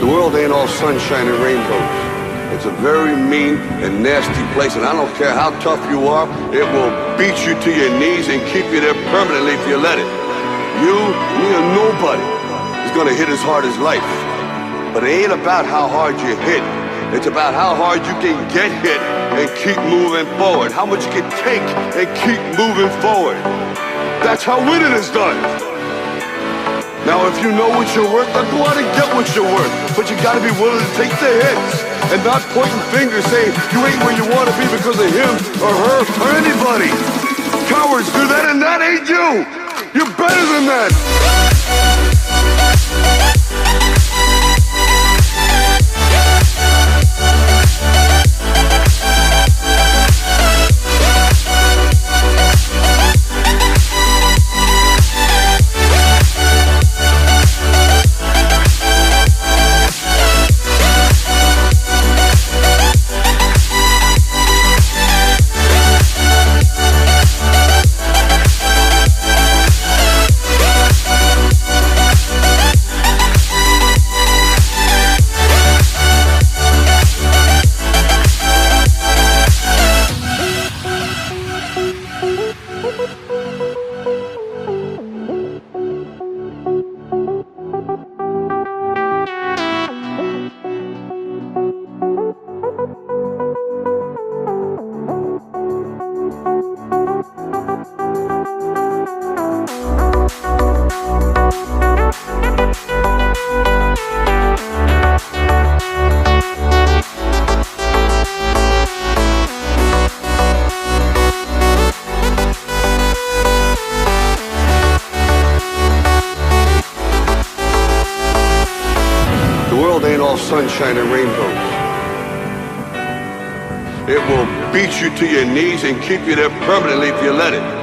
The world ain't all sunshine and rainbows. It's a very mean and nasty place, and I don't care how tough you are, it will beat you to your knees and keep you there permanently if you let it. You, me, or nobody is gonna hit as hard as life. But it ain't about how hard you hit. It's about how hard you can get hit and keep moving forward. How much you can take and keep moving forward. That's how winning is done. Now, if you know what you're worth, then go out and get what you're worth. But you gotta be willing to take the hits and not pointing fingers saying you ain't where you wanna be because of him or her or anybody. Cowards do that, and that ain't you. You're better than that. Sunshine and rainbows. It will beat you to your knees and keep you there permanently if you let it.